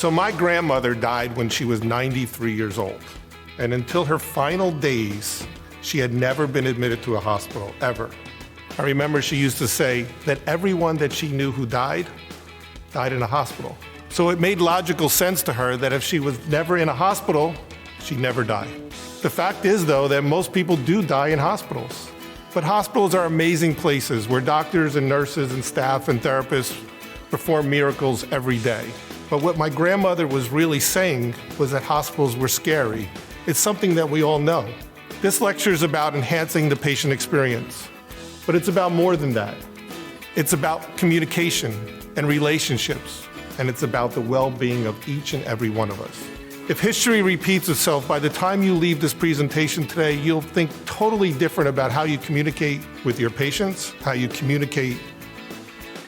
So my grandmother died when she was 93 years old. And until her final days, she had never been admitted to a hospital, ever. I remember she used to say that everyone that she knew who died in a hospital. So it made logical sense to her that if she was never in a hospital, she'd never die. The fact is, though, that most people do die in hospitals. But hospitals are amazing places where doctors and nurses and staff and therapists perform miracles every day. But what my grandmother was really saying was that hospitals were scary. It's something that we all know. This lecture is about enhancing the patient experience, but it's about more than that. It's about communication and relationships, and it's about the well-being of each and every one of us. If history repeats itself, by the time you leave this presentation today, you'll think totally different about how you communicate with your patients, how you communicate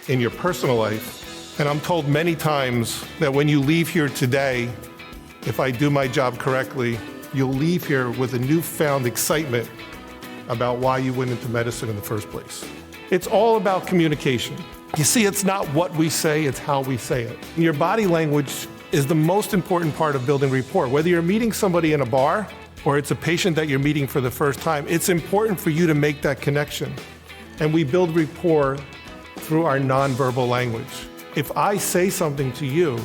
in your personal life. And I'm told many times that when you leave here today, if I do my job correctly, you'll leave here with a newfound excitement about why you went into medicine in the first place. It's all about communication. You see, it's not what we say, it's how we say it. And your body language is the most important part of building rapport. Whether you're meeting somebody in a bar or it's a patient that you're meeting for the first time, it's important for you to make that connection. And we build rapport through our nonverbal language. If I say something to you,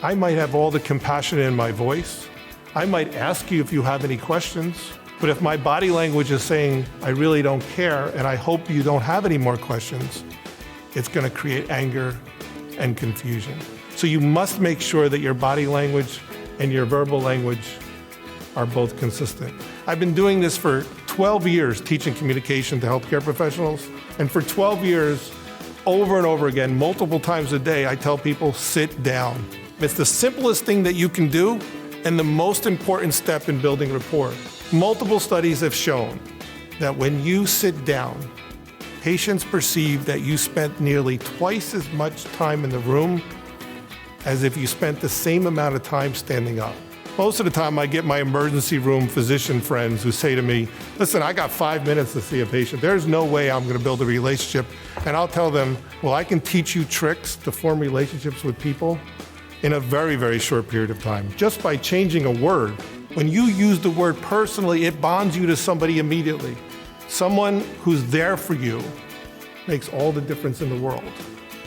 I might have all the compassion in my voice. I might ask you if you have any questions. But if my body language is saying, I really don't care and I hope you don't have any more questions, it's going to create anger and confusion. So you must make sure that your body language and your verbal language are both consistent. I've been doing this for 12 years, teaching communication to healthcare professionals. And for 12 years, over and over again, multiple times a day, I tell people, sit down. It's the simplest thing that you can do and the most important step in building rapport. Multiple studies have shown that when you sit down, patients perceive that you spent nearly twice as much time in the room as if you spent the same amount of time standing up. Most of the time I get my emergency room physician friends who say to me, listen, I got 5 minutes to see a patient. There's no way I'm gonna build a relationship. And I'll tell them, well, I can teach you tricks to form relationships with people in a very, very short period of time, just by changing a word. When you use the word personally, it bonds you to somebody immediately. Someone who's there for you makes all the difference in the world.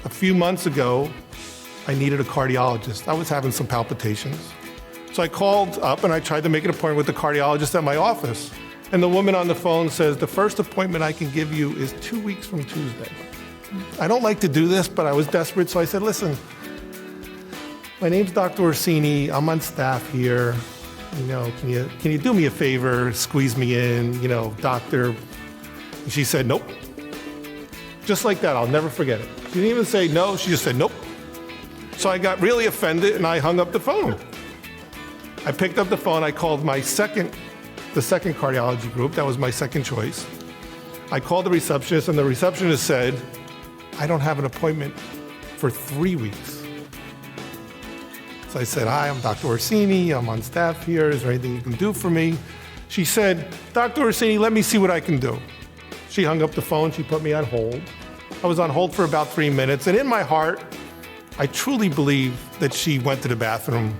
A few months ago, I needed a cardiologist. I was having some palpitations. So I called up and I tried to make an appointment with the cardiologist at my office. And the woman on the phone says, the first appointment I can give you is 2 weeks from Tuesday. I don't like to do this, but I was desperate, so I said, listen, my name's Dr. Orsini, I'm on staff here. You know, can you do me a favor, squeeze me in, doctor? And she said, nope. Just like that, I'll never forget it. She didn't even say no, she just said nope. So I got really offended and I hung up the phone. I picked up the phone, I called the second cardiology group, that was my second choice. I called the receptionist and the receptionist said, I don't have an appointment for 3 weeks. So I said, hi, I'm Dr. Orsini, I'm on staff here, is there anything you can do for me? She said, Dr. Orsini, let me see what I can do. She hung up the phone, she put me on hold. I was on hold for about 3 minutes, and in my heart, I truly believe that she went to the bathroom,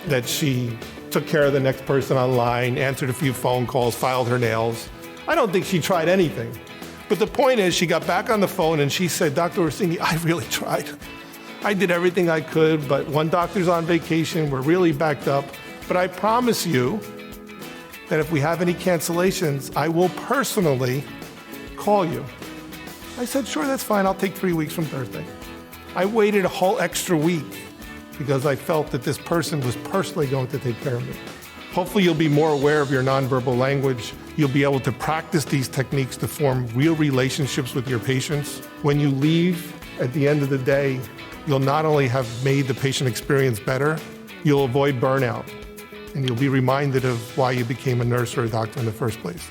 that she took care of the next person online, answered a few phone calls, filed her nails. I don't think she tried anything. But the point is, she got back on the phone and she said, Dr. Orsini, I really tried. I did everything I could, but one doctor's on vacation, we're really backed up. But I promise you that if we have any cancellations, I will personally call you. I said, sure, that's fine. I'll take 3 weeks from Thursday. I waited a whole extra week because I felt that this person was personally going to take care of me. Hopefully you'll be more aware of your nonverbal language. You'll be able to practice these techniques to form real relationships with your patients. When you leave at the end of the day, you'll not only have made the patient experience better, you'll avoid burnout, and you'll be reminded of why you became a nurse or a doctor in the first place.